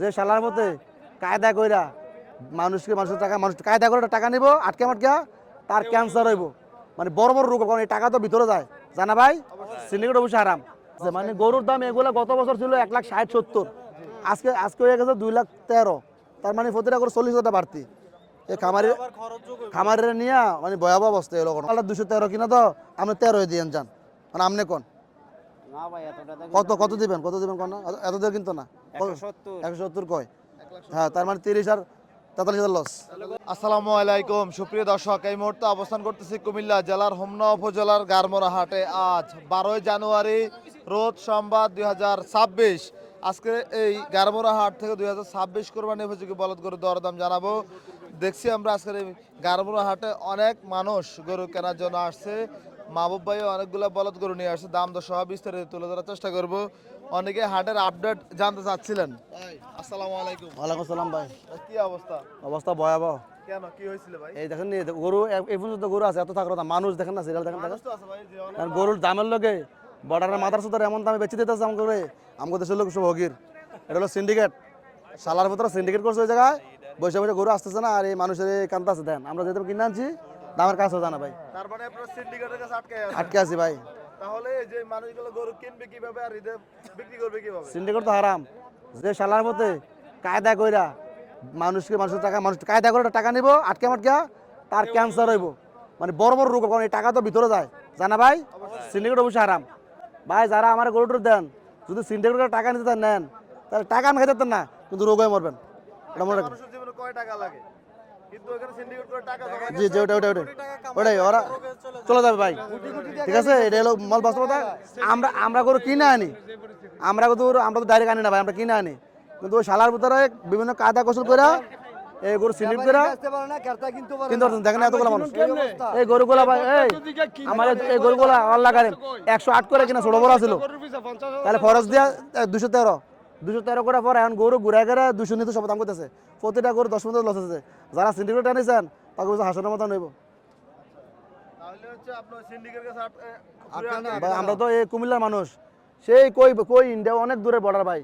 যে শালার মতে কায়দা কইরা মানুষের টাকা মানুষ কায়দা করে টাকা নিব আটকে মাটকা তার ক্যান্সার হইব, মানে বড় বড় রোগ, কারণ এই টাকা তো ভিতরে যায়, জানা ভাই? সিন্ডিকেট অবশ্যই হারাম। মানে গরুর দাম এগুলো গত বছর ছিল 1,60,70, আজকে হয়ে গেছে 2,13,000, তার মানে প্রতিটা করে 40,000 বাড়তি। এই খামারের নিয়ে মানে ভয়াবহ অবস্থা এলো। 213 কিনা তো আপনি 13 দিয়ে যান, মানে আপনি কোন কত দিবেন কোন না, এত দিয়ে কিন্তু না, 170 কয়, হ্যাঁ তার মানে 30,000 লস। আসসালামু আলাইকুম সুপ্রিয় দর্শক, এই মুহূর্তে অবস্থান করতেছি কুমিল্লা জেলার হোমনা উপজেলার গারমোরা হাটে। আজ 12 জানুয়ারি রোজ সোমবার 2026। আজকে এই গারমোরা হাট থেকে 2026 কোরবানি উপযোগী বলদ গরু দরদাম জানাবো। দেখছি আমরা আজকের এই গারমোরা হাটে অনেক মানুষ গরু কেনার জন্য আসছে। মাহবুব ভাই অনেকগুলো বলদ গরু নিয়ে আসছে, দাম দর সহ বিস্তারিত তুলে ধরার চেষ্টা করব। অনেকে হাটের আপডেট জানতে চাচ্ছিলেন। আসসালামু আলাইকুম। ওয়ালাইকুম আসসালাম ভাই। কি অবস্থা? অবস্থা ভয়াবহ। কেন কি হয়েছিল ভাই? এই দেখেন গরু এই পর্যন্ত গরু আছে, এত থাকার কথা, মানুষ দেখেন না, সিরিয়াল দেখেন, মানুষ তো আছে ভাই, যে অনেক কারণ গরুর দামের লগে বর্ডারের মাথার সুতার এমন দামে বেঁচে দিতেছে আমাকে দেশের লোক সব হগির। এটা হলো সিন্ডিকেট, সালার ভিতরে সিন্ডিকেট করছে ওই জায়গায়, বসে বসে গরু আসতেছে না, আর এই মানুষের কান্তা আছে। দেন আমরা যেতে কিনে আনছি, দামের কাজ হতো না ভাই, তার মানে আপনারা সিন্ডিকেটের কাছে আটকে আছি ভাই। তাহলে এই যে মানুষগুলো গরু কিনবে কিভাবে আর ঈদে বিক্রি করবে কিভাবে? সিন্ডিকেট তো হারাম। যে শালার মতে কায়দা কইরা মানুষের টাকা মানুষ কায়দা করে টাকা নিব আটকে মাটকা তার ক্যান্সার হইব, মানে বড় বড় রোগ, কারণ এই টাকা তো ভিতরে যায়, জানা ভাই? সিন্ডিকেট অবশ্যই হারাম ভাই। যারা আমার গরুটার দেন, যদি সিন্ডিকেটের টাকা নিতে নেন, তাহলে টাকা আমি খাইতে না, কিন্তু রোগ হয়ে মরবেন। এটা মনে রাখবেন। মানুষের জীবনে কয় টাকা লাগে, কিন্তু এখানে সিন্ডিকেট করে টাকা জমা জি জি, ওটাই ওরা চলে যাবে ভাই, ঠিক আছে? এটা হলো মল বাস্তবতা। আমরা গরু কিনে আনি, আমরা তো ডাইরেক্ট আনি না ভাই, আমরা কিনে আনি, কিন্তু ওই শালার ভিতরে বিভিন্ন কায়দা কৌশল করে এই গরু সিন্ডিকেট করে কিন্তু দেখেন এতগুলো মানুষ এই গরুগুলা ভাই। আমার এই গরুগুলা আল্লাহ কারিম 108 করে কিনা ছোট বড় ছিল, তাহলে খরচ দিয়া 213 করে পরে এখন গরু ঘুরে ঘুরে 200 নিতে সব দাম করতেছে। প্রতিটা গরু 10-15 লস আছে। যারা সিন্ডিকেট আনিছেন তাকে বলছে হাসনের মতো নেব তাহলে হচ্ছে আপনার সিন্ডিকেটের কাছে ভাই। আমরা তো এই কুমিল্লার মানুষ, সেই কই ইন্ডিয়া অনেক দূরে বর্ডার ভাই,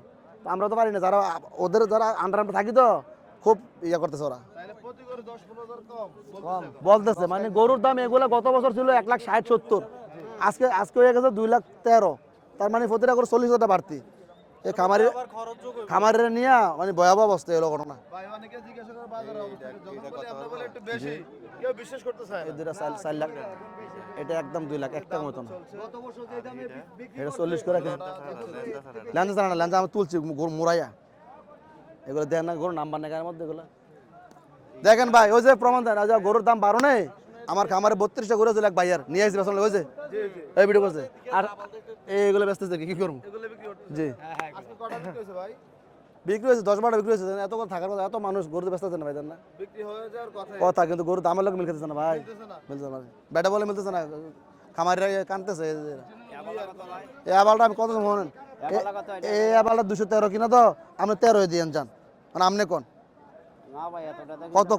আমরা তো পারি না। যারা ওদের যারা আন্ডার থাকি তো খুব ইয়ে করতেছে ওরা, তাহলে প্রতি গরু 10-15,000 কম বলতেছে। মানে গরুর দাম এগুলো গত বছর ছিল 1,60,70, আজকে হয়ে গেছে 2,13,000, তার মানে প্রতিটা করে 40,000 বাড়তি। এই খামারের নিয়ে মানে ভয়াবহ অবস্থা এলো ঘটনা। ভাই অনেকে জিজ্ঞাসা করে বাজারের অবস্থা, যখন বলি আমরা বলি একটু বেশি, কেউ বিশ্বাস করতে চায় না। এই দুটা 4 লাখ, এটা একদম 2 লাখ, একটা মতো না। গত বছর যে দামে বিক্রি এটা 40 করে ল্যাঞ্জা জানা না, ল্যাঞ্জা আমি তুলছি মোরাইয়া, এগুলো দেন না গরুর নাম্বার নেই মধ্যে এগুলো দেখেন ভাই। ওই যে প্রমাণ দেন, গরুর দাম বাড়ো নেই, আমার খামারে 32টা গরু ছিল, এক ভাইয়ার নিয়ে আসছি বেসন হয়েছে, এই ভিডিও করছে, আর এইগুলো ব্যস্ত কি করবো? এগুলো বিক্রি করতে জি আজকে কটা বিক্রি হয়েছে ভাই? বিক্রি হয়েছে 10-12টা বিক্রি হয়েছে। এত কথা থাকার কথা, এত মানুষ গরুতে ব্যস্ত আছে না ভাই, দেন না বিক্রি হয়ে যাওয়ার কথা, কিন্তু গরুর দামের লোক মিলতেছে না ভাই, মিলতেছে না, বেটা বলে মিলতেছে না, খামারিরা কানতেছে। এই আবালটা আমি কত শোনেন, এই আবালটা 213 কিনা তো আপনি 13 দিয়ে যান, মানে আপনি কোন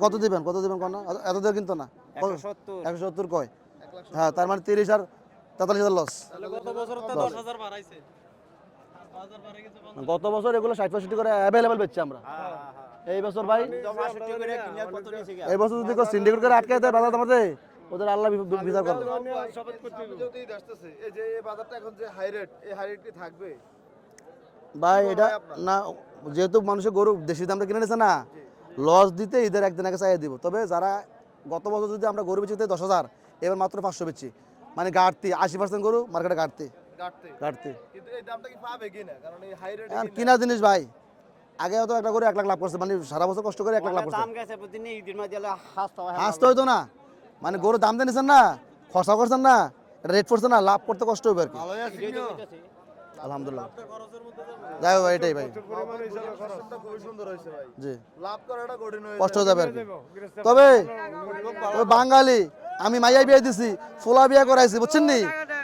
কত দিবেন কোন না, এত দিয়ে কিন্তু না, 170 কয়, হ্যাঁ তার মানে 30 আর 43,000 লস। গত বছর এগুলো 60-65 করে অ্যাভেলেবেল বেচছি আমরা। এই বছর ভাই, এই বছর যদি সিন্ডিকেট করে আটকে দেয় বাজার আমাদের, ওদের আল্লাহ বিচার করবে। এই যে এই বাজারটা এখন যে হাই রেট, এই হাই রেট কি থাকবে ভাই? এটা না, যেহেতু মানুষের গরু দেশি দামটা কিনে নিছে না, লস দিতে ঈদের একদিন আগে চাইয়ে দিব। তবে যারা গত বছর যদি আমরা গরু বেচি 10,000, এবার মাত্র 500 বেচছি, মানে ঘাটতি 80% গরু মার্কেটে ঘাটতি। কিন্তু এই দামটা কি পাবে কিনা, কারণ এই হাই রেট কিনা জিনিস ভাই। আগে হয়তো একটা করে 1 লাখ লাভ করছে, মানে সারা বছর কষ্ট করে 1 লাখ লাভ করছে, হাসতে হইতো না, মানে গরু দাম দিয়ে নিছেন না, খরচা করছেন না, রেট পড়ছে না, লাভ করতে কষ্ট হবে আর কি। আলহামদুলিল্লাহ, যাই হোক এটাই ভাই, খুবই সুন্দর হয়েছে ভাই, জি লাভ করাটা কঠিন হয়ে কষ্ট হয়ে যাবে আর কি। তবে ওই বাঙালি, আমি মাইয়া বিয়ে দিছি, ফোলা বিয়ে করাইছি, বুঝছেন নি?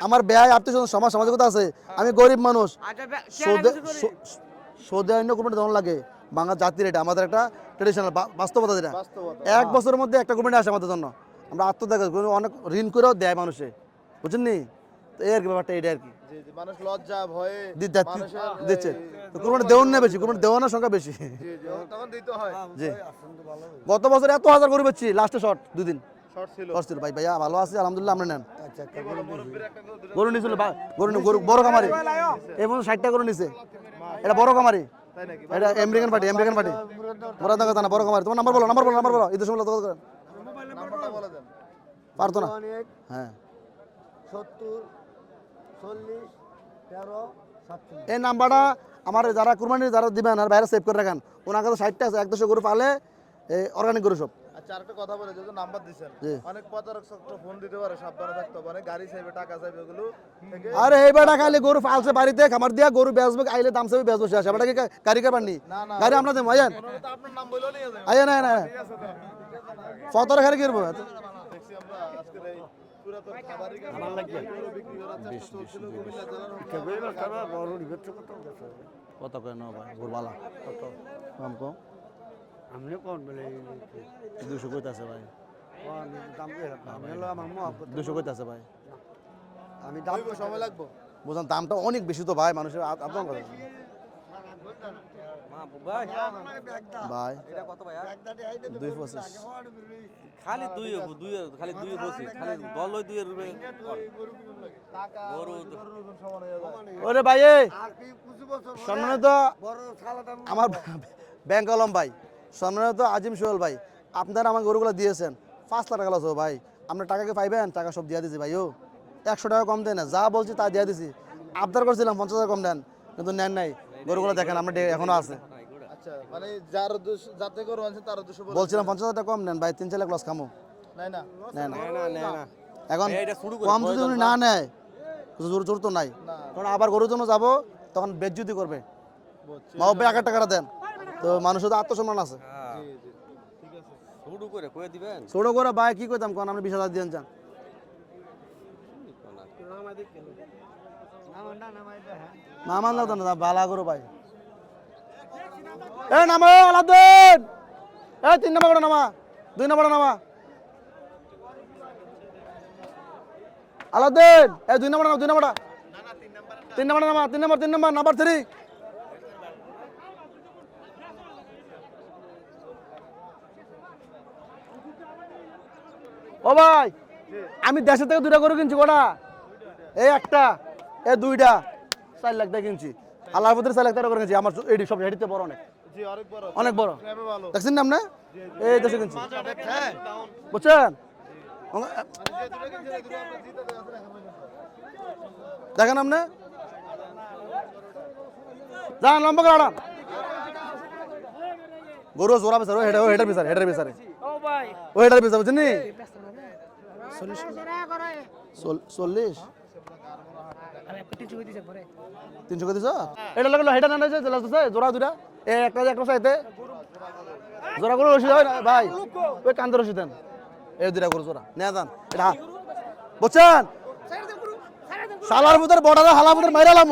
আমার ব্যয় আত্মীয় সমাজ সামাজিকতা আছে, আমি গরিব মানুষ। সৌদে অন্য কোম্পানি যেমন লাগে, বাংলা জাতির এটা আমাদের একটা ট্রেডিশনাল বাস্তবতা, যেটা 1 বছরের মধ্যে একটা কোম্পানি আসে আমাদের জন্য, আমরা আত্মত্যাগ অনেক ঋণ করেও দেয় মানুষে, বুঝছেন নি? তো এই আর কি ব্যাপারটা এটা আর কি জি জি, মানুষ লজ্জা ভয়ে দিচ্ছে তো কোরবানি দেওয়ার না বেশি, কোরবানি দেওয়ানোর সংখ্যা বেশি। জি জি, তখন দিতে হয়। জি গত বছর এত হাজার গরু বেচছি, লাস্টে শর্ট 2 দিন শর্ট ছিল। শর্ট ছিল। ভাই ভাইয়া ভালো আছে আলহামদুলিল্লাহ, আমরা নেন কি বলো, মুরব্বির একটা গরু দুটো গরু নিয়েছিল, গরু বড় খামারি এই পর্যন্ত 60টা গরু নিছে, এটা বড় খামারি, তাই নাকি? এটা আমেরিকান পার্টি মোরা দেখা না বড় খামারি। তোমার নাম্বার বলো, নাম্বার বলো, ঈদের সময় করেন নাম্বারটা বলে দেন। পারতো না। হ্যাঁ 70 40 13 57 এই নাম্বারটা আমার যারা কুরবানি যারা দিবেন আর বাইরে সেভ করে রাখেন, ওনার কাছে 60টা আছে, 100 গরু পালে অর্গানিক গরু সব। আচ্ছা, আরেকটা কথা বলে, যেহেতু নাম্বার দিচ্ছেন, জি। অনেক প্রতারক চক্র ফোন দিতে পারে, সাবধানে থাকতে হবে। অনেক গাড়ি চাইবে, টাকা চাইবে, ওগুলো থেকে আরে এই বেটা খাইলে গরু ফালছে বাড়িতে খামার দিয়া গরু বেচবে, আইলে দাম চাইবে বেচবো, শেষ বেটা কি গাড়ি কে পাননি না, না। গাড়ি আমরা দেবো আইয়েন ওনারা তো আপনার নাম বলেও নিয়ে যাবে। আইয়েন না ঠিক আছে তো? ফতর খালি কিনবো দেখছি আমরা আজকের এই পুরাতন খাবারের কাছে গরু বিক্রি করার চেষ্টা চলছিল কুমিল্লা জেলার। কত করে নাও ভাই গরু বালা কত কম কম আমনে কোন বলে 200 কইতে আছে ভাই, দাম দিয়ে আমি হলো আমার মহব্বত 200 কইতে আছে ভাই, আমি দাম হইবো, সময় লাগবে। বুঝলাম দামটা অনেক বেশি তো ভাই, মানুষের আপনার কথা ভাই এটা কত ভাইয়া? 225 খালি দুই হবো, খালি দুই বসি, খালি দল ওই দুইয়ের রূপে গরু গরুর ওজন সমান হয়ে যায়। ওরে ভাই এই আর কি কিছু বছর সম্মানিত বড় সালাটা আমার ব্যাংক আলম ভাই, সম্মানিত আজিম সোহেল ভাই, আপনারা আমার গরুগুলো দিয়েছেন 5 লাখ টাকা লস ভাই, আপনার টাকা কি পাইবেন? টাকা সব দিয়ে দিছি ভাই, ও 100 টাকা কম দেয় না, যা বলছি তা দিয়ে দিছি। আবদার করছিলাম 50 টাকা কম দেন, কিন্তু নেন নাই। গরুগুলো দেখেন আমরা এখনো আছে, আচ্ছা, মানে যার যাতে গরু আনছেন তার উদ্দেশ্য বলে বলছিলাম 50 টাকা কম নেন ভাই, 3-4 লাখ লস খামো নাই না। নেয় না। না এখন এই এটা শুরু করে কম যদি উনি না নেয়, জোর তো নাই, না। কারণ আবার গরুর জন্য যাবো তখন বেজ্জুতি করবে, বুঝছি। মা বাবা 1 টাকা দেন, তো মানুষের তো আত্মসম্মান আছে। জি জি, ঠিক আছে। শুরু করে কয়ে দিবেন। ছোট করে ভাই কি করতাম কারণ আপনি 20,000 দিয়ে যান, না মানলাম তো না, বালা করো ভাই। এ নামো আলাউদ্দিন, এ 3 নম্বর করে নামা, 2 নম্বর নামা আলাউদ্দিন, এ 2 নম্বর নামা, 2 নম্বর 3 নম্বর নামা, 3 নম্বর নাম্বার 3। ও ভাই আমি দেশে থেকে 2টা গরু কিনছি, কটা? এই একটা, এই 2টা, 4 লাখ টাকা কিনছি। আল্লাহর পথে 4 লাখ টাকা করে কিনছি। আমার এডি সব এডিতে বড় অনেক, জি, অনেক বড়। অনেক বড়, ক্যাবে ভালো। দেখছেন না আপনি? এই দেশে কিনছি, হ্যাঁ। বুঝছেন? মানে যে দুটো কিনছেন, এই দুটো আমরা জিতে দেওয়া আছে, এখন পর্যন্ত। দেখেন আপনি, যান লম্বা করে আড়ান। গরু জোড়া বেচার, হেডার বেচার, ও হেডার বেচার, বুঝছেন নি? 40 300 করে দিছ? এটা লাগলো হেডার না আছে, জোড়া 2টা, একটা সাইতে জোড়া করে রশি হয় না ভাই, ওই কান্দর রশি দেন, এই 2টা গরু জোড়া নিয়ে যান। এটা বুঝছেন, শালার ভিতর বর্ডারে হালার ভিতর মাইরালাম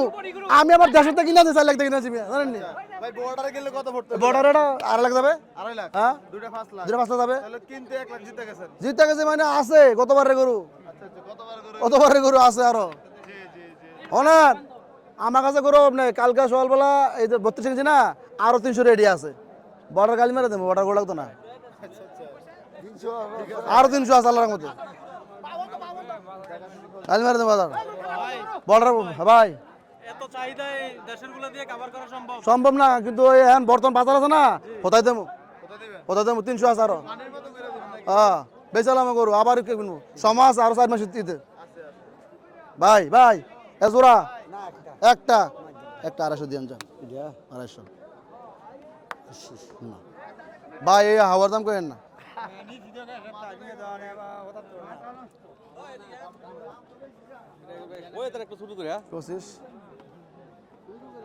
আমি, আমার দেশের থেকে কিনা 4 লাখ টাকা কিনেছি জানেন নি? ভাই বর্ডারে গেলে কত পড়তে? বর্ডার এটা 2.5 লাখ যাবে, 2.5 লাখ। হ্যাঁ দুটো 5 লাখ। 2টা 5 লাখ যাবে, তাহলে কিনতে 1 লাখ জিতে গেছেন। জিতে গেছে মানে আছে গতবারের গরু, আচ্ছা আচ্ছা, কতবার করে? গতবারের গরু আছে আরো। জি জি জি। শোনেন আমার কাছে গরু নেই, কালকে সকালবেলা এই যে 32 কিনছি না, আরো 300 রেডি আছে, বর্ডার গালি মেরে দেবো, বর্ডার গরু লাগতো না, আচ্ছা আচ্ছা। আরো 300 আছে আল্লাহর মধ্যে, গালি মেরে দেবো বাজার বর্ডার ভাই। এত চাহিদায় দেশের গুলো দিয়ে কভার করা সম্ভব? সম্ভব না, কিন্তু ওই এখন বর্তমান বাজার আছে না, কোথায় দেবো, কত দিবেন? কোথায় দেবো, 300 আছে আরো। পানির মতো করে দিবেন নাকি? হ্যাঁ বেচালাম গরু, আবার কে কিনবো, সমাজ আরো 4 মাস দিতে ভাই ভাই। এ জোড়া একটা 250 দিয়ে যান, 250 না ভাই, এই হাওয়ার দাম করেন না। ওই তার একটু শুরু করে 25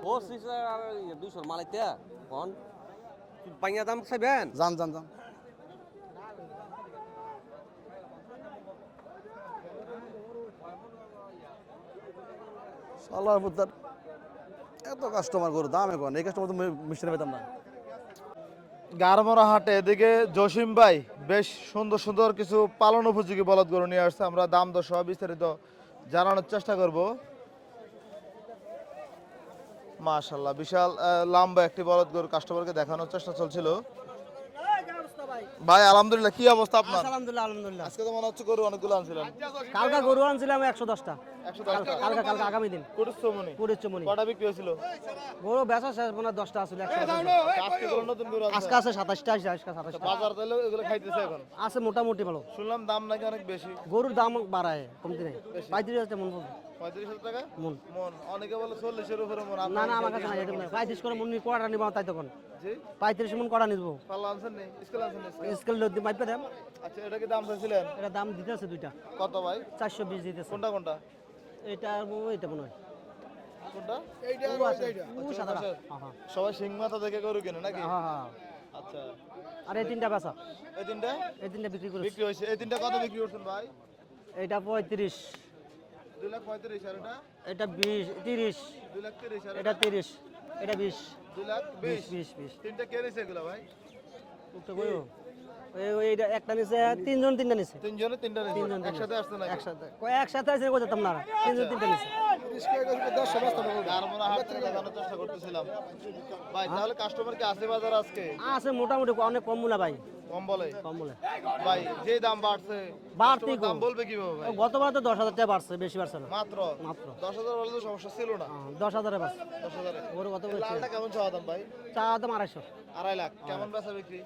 25 আর 200 মালাইতে কোন পাইয়া দাম চাইবেন? যান যান যান, শালার পুত্র এত কাস্টমার গরু দাম এখন, এই কাস্টমার তো মিষ্টি পেতাম না। গারমরা হাটে এদিকে জসিম ভাই বেশ সুন্দর সুন্দর কিছু পালন উপযোগী বলদ গরু নিয়ে আসছে, আমরা দাম দর সহ বিস্তারিত জানানোর চেষ্টা করব। মাশাআল্লাহ বিশাল লম্বা একটি বলদ গরু কাস্টমারকে দেখানোর চেষ্টা চলছিল। ভাই আলহামদুলিল্লাহ, কি অবস্থা আপনার? আলহামদুলিল্লাহ আলহামদুলিল্লাহ। আজকে তো মনে হচ্ছে গরু অনেকগুলো আনছিলেন। কালকা গরু আনছিলাম 110টা। 110টা। কালকা আগামী দিন কুরুচ্চমনি পুরিচমনি কটা বিক্রি হয়েছিল? গরু বেচা শেষ মনে হয় 10টা আসলে 110 আজকে কোনো নতুন গরু আছে? আজকে আছে 27টা আজকে 27টা বাজার তাহলে এগুলো খাইতেছে এখন? আছে মোটামুটি ভালো। শুনলাম দাম নাকি অনেক বেশি। গরুর দাম বাড়ায় কমতি নেই 35,000 মন পড়বে। 35,000 টাকা মন মন, অনেকে বলে 40-এর উপরে মন। না না আমার কাছে নাই এরকম না 35 করে মন কড়া নিব তাই তখন জি 35 মন কড়া নিব পাল্লা আনছেন নি? স্কেল আনছেন নি? স্কেল লোড মাইপে দেম। আচ্ছা, এটা কি দাম চাইছিলেন? এটা দাম দিতেছে দুইটা কত ভাই? 420 দিতেছে। কোনটা কোনটা? এটা এটা মনে হয় কোনটা? ও আছে, ও সাদাটা। আচ্ছা, হ্যাঁ সবাই সিং মাথা দেখে গরু কেনে নাকি? হ্যাঁ হ্যাঁ। আচ্ছা, আর এই তিনটা বেচা, এই তিনটা এই তিনটা বিক্রি করেছি। বিক্রি হয়েছে। এই তিনটা কত বিক্রি করছেন ভাই? এইটা 35, 2,35,000 আর এটা? এটা 20, 30, 2,30,000 আর এটা 30, এটা 20, 2,20,000 20। তিনটা কে নিছে এগুলো ভাই? উঠতে কইও এইটা একটা নিছে তিনটা নিছে তিনজনে তিনটা নিছে একসাথে আসছে নাকি? একসাথে আছে কই যেতাম না তিনটা নিছে। গারমোরা হাট থেকে দেখানোর চেষ্টা করতেছিলাম ভাই। তাহলে কাস্টমার কি আছে বাজার আজকে? আছে মোটামুটি অনেক কম মূলা ভাই, কম বলে কম বলে। ভাই, যে দাম বাড়ছে বাড়তি customer দাম বলবে কিভাবে ভাই? গতবার তো 10,000 টাকা বাড়ছে, বেশি বাড়ছে না মাত্র মাত্র 10,000 বলে তো সমস্যা ছিল না। 10,000 বাড়ছে। 10,000 ওর কত এই লালটা কেমন চাওয়া দাম ভাই? চা দাম 250 2.5 লাখ। কেমন বেচা বিক্রি?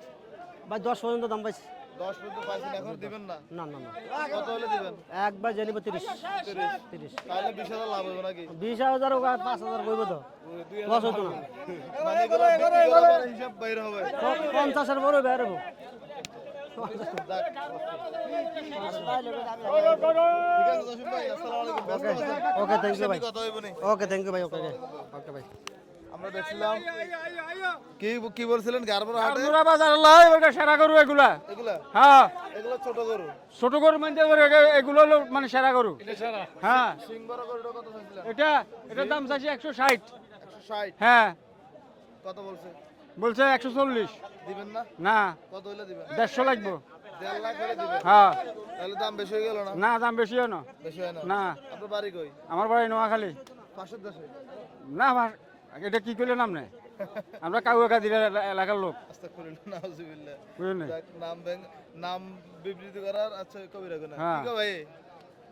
ভাই 10 পর্যন্ত দাম পাইছি। 10 পর্যন্ত পাইছেন, এখন দিবেন না? না না না কত হলে দিবেন? একবার জানিব 30। 30 তাহলে 20,000 লাভ হবে নাকি? 20,000 ও 5,000 কইব তো লস হতো না। মানে এগুলো বিক্রি করার পরে হিসাব বাইর হবে। 50 এর বড় বের হবো। যাক। ঠিক আছে জসিম ভাই, আসসালামু আলাইকুম। ব্যস্ত আছেন? ওকে থ্যাংক ইউ ভাই। কথা হইব নি? ওকে থ্যাংক ইউ ভাই। ওকে ওকে ভাই। আমরা দেখছিলাম কি কি বলছিলেন গারমোরা হাটে? আমরা বাজার লাই ওটা সেরা গরু এগুলা। এগুলা হ্যাঁ, এগুলো ছোট গরু। ছোট গরু মানে এগুলো হলো মানে সেরা গরু। হ্যাঁ, সিং বড় গরুটা কত চাইছিলেন? এটার দাম চাইছে 160। 160 হ্যাঁ, কত বলছে? বলছে 140। দিবেন না? না, কত হইলে দিবেন? 150 লাগবো। 1.5 লাখ হলে দিবেন? হ্যাঁ, তাহলে দাম বেশি হয়ে গেল না? না দাম বেশি হয় না। বেশি হয় না? না, আপনার বাড়ি কই? আমার বাড়ি নোয়াখালী। পাশের দেশে? না, এটা কি করলে নাম নেই, আমরা কাউ একা দিলে এলাকার লোক আস্তাগফিরুল্লাহ, নাউজুবিল্লাহ। বুঝলেন। যাক, নাম বিবৃতি করার আচ্ছা কবিরা গুনাহ। হ্যাঁ। ঠিক আছে ভাই।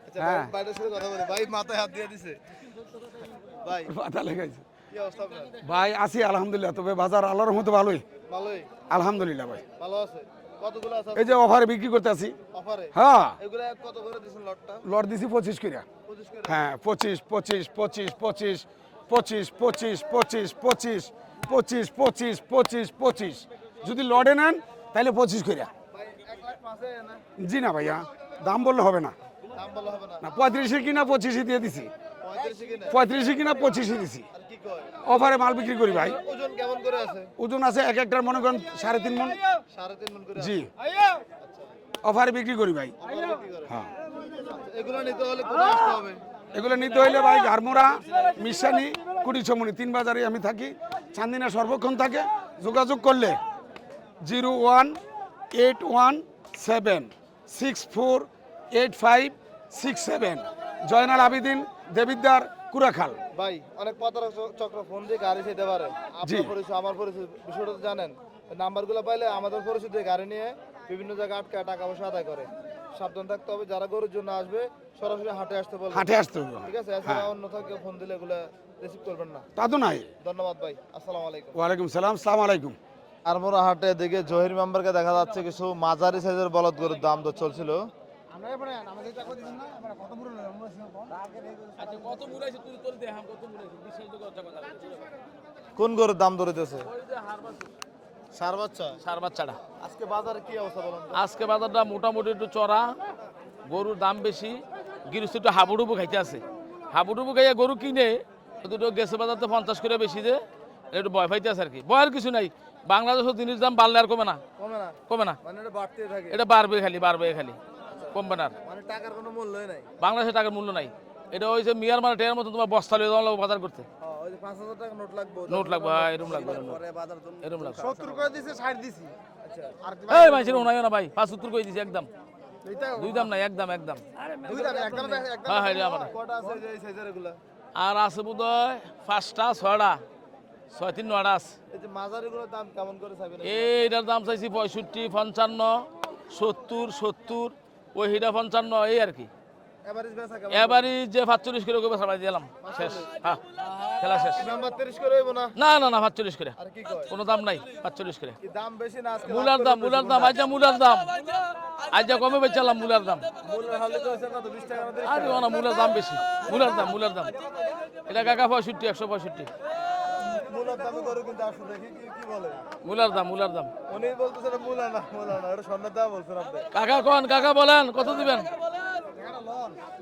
আচ্ছা হ্যাঁ। ভাই, বাইরের সাথে কথা বলি। ভাই মাথায় হাত দিয়ে দিছে। ভাই মাথা লেগেছে কি অবস্থা আপনার? ভাই, আছি আলহামদুলিল্লাহ। তবে বাজার আল্লাহর মতো ভালোই, ভালোই? আলহামদুলিল্লাহ ভাই। ভালো আছে? কতগুলো আছে এই যে অফারে বিক্রি করতে আছি। অফারে? হ্যাঁ, এগুলা কত করে দিছেন লটটা? লট দিছি 25 করে। 25 করে? হ্যাঁ, 25 25 25 25 25 25 25 25 25 25 25 25 যদি লটে নেন তাহলে 25 করে। ভাই 1 লাখ 5 না? জি না ভাইয়া, দাম বললে হবে না। দাম বলা হবে না? না, 35 কিনা 25 দিয়ে দিছি। 35 কিনা? 35 কিনা 25 দিছি। আর কি কয়? অফারে মাল বিক্রি করি ভাই। ওজন কেমন করে আছে? ওজন আছে এক একটার মনে করেন 3.5 মণ। 3.5 মণ করে? জি, আচ্ছা। অফারে বিক্রি করি ভাই। অফারে বিক্রি করে? হ্যাঁ, আচ্ছা, এগুলো নিতে হলে কোথায় আসতে হবে? এগুলো নিতে হইলে ভাই গারমোরা, মিশানি, কুড়িছমনি 3 বাজারে আমি থাকি। চান্দিনা সর্বক্ষণ থাকে। যোগাযোগ করলে 01817648567 জয়নাল আবিদিন, দেবিদ্দার, কুড়াখাল। ভাই অনেক প্রতারক চক্র ফোন দিয়ে গাড়ি চাইতে পারে। জি। আপনার পরিচয় আমার পরিচয় বিষয়টা তো জানেন। নাম্বারগুলো পাইলে আমাদের পরিচয় দিয়ে গাড়ি নিয়ে বিভিন্ন জায়গায় আটকে টাকা পয়সা আদায় করে। সাবধান থাকতে হবে। যারা গরুর জন্য আসবে সরাসরি হাটে আসতে বলবেন। হাটে আসতে হবে। ঠিক আছে? এছাড়া অন্যথা কেউ ফোন দিলে এগুলো রিসিভ করবেন না। তা তো নাই। ধন্যবাদ ভাই, আসসালামু আলাইকুম। ওয়ালাইকুম সালাম, সালাম আলাইকুম। আরমোরা হাটে দিকে জহির মেম্বারকে দেখা যাচ্ছে কিছু মাঝারি সাইজের বলদ গরুর দাম দর চলছিল। কোন গরুর দাম ধরেছে? সার বাচ্চা? সার বাচ্চাটা আজকে বাজারে কি অবস্থা বলুন তো? আজকে বাজারটা মোটামুটি একটু চড়া, গরুর দাম বেশি, গৃহস্থ একটু হাবুডুবু খাইতে আছে। হাবুডুবু খাইয়া গরু কিনে দুটো গেছে বাজারতে 50 করে বেশি, যে একটু ভয় পাইতে আছে আর কি। ভয়ের কিছু নাই, বাংলাদেশের জিনিস দাম বাড়লে আর কমে না, কমে না? কমে না, মানে এটা বাড়তে থাকে? এটা বাড়বে খালি, বাড়বে খালি, কমবে না আর। মানে টাকার কোনো মূল্যই নাই? বাংলাদেশের টাকার মূল্য নাই। এটা ওই যে মিয়ানমার টেয়ার মতো তোমার বস্তা লিয়ে যাওয়া লাগবে বাজার করতে। ওই যে 5,000 টাকা নোট লাগবে? নোট লাগবে, হ্যাঁ, এরকম লাগবে, এরকম লাগবে। 70 করে দিছে, 60 দিছি। আচ্ছা। আর এই ভাই সেরকম নাই না ভাই, 75 করে দিছি একদম। দুই দাম নাই, একদম একদম। দুই দাম একদম হ্যাঁ হ্যাঁ, এটা আমার। কটা আছে যে এই সাইজের এগুলা? আর আছে বোধ হয় 5টা 6টা 6 3 9টা আছে। এই যে মাঝারিগুলোর দাম কেমন করে চাইবেন? এইটার দাম চাইছি 65 55 70 70, ওই হিটা 55, এই আর কি। এভারেজ বেচা কেমন? এবারই যে 45 করে কবে সারাই দিলাম, শেষ। হ্যাঁ, খেলা শেষ। নাম্বার 30 করে হইব না? না না না, 45 করে, আর কি কয়? কোনো দাম নাই, 45 করে। কি দাম বেশি না আজকে? মূলার দাম, মূলার দাম, আজ মূলার দাম, আজ কমে বেচালাম মূলার দাম। মূলের হালে তো হইছে না তো 20 টাকা না 30 আর টাকা। না, মূলার দাম বেশি, মূলার দাম, মূলার দাম। এটা কাকা 65 165, মূলার দামে গরু কিন্তু আসো দেখি কি বলে। মূলার দাম, মূলার দাম। উনি বলতেছেন মূলা না, মূলা না, এটা স্বর্ণের দাম বলছেন আপনি। কাকা কোন, কাকা বলেন কত দিবেন?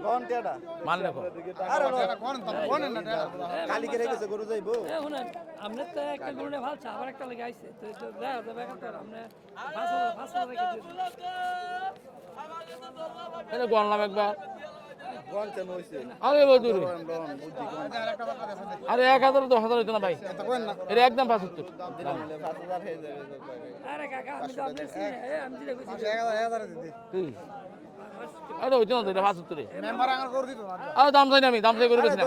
লন টেডা মান লেখো। কালিকে রেখেছে গরু যাইবো আপনি তো একটা গরুনে ভালছে, আবার একটা লেগে আইছে তো তো দেখা যাবে একটা আপনি 5,000 রেখে দিন। এটা গণলাম একবার। কোন কেন হইছে আরে বদুরি, লন বুদ্ধি কোন আরে 1000 10,000 হইতো না ভাই, এটা একদম 75। আরে কাকা আমি তো আপনার চিনি, আমি যেটা কইছি 1000 দিতে কি আরে হইতো না তো, এটা 75। মেম্বার আঙ্গার করে দিত না আর দাম চাই না, আমি দাম চাই করে বেশি না।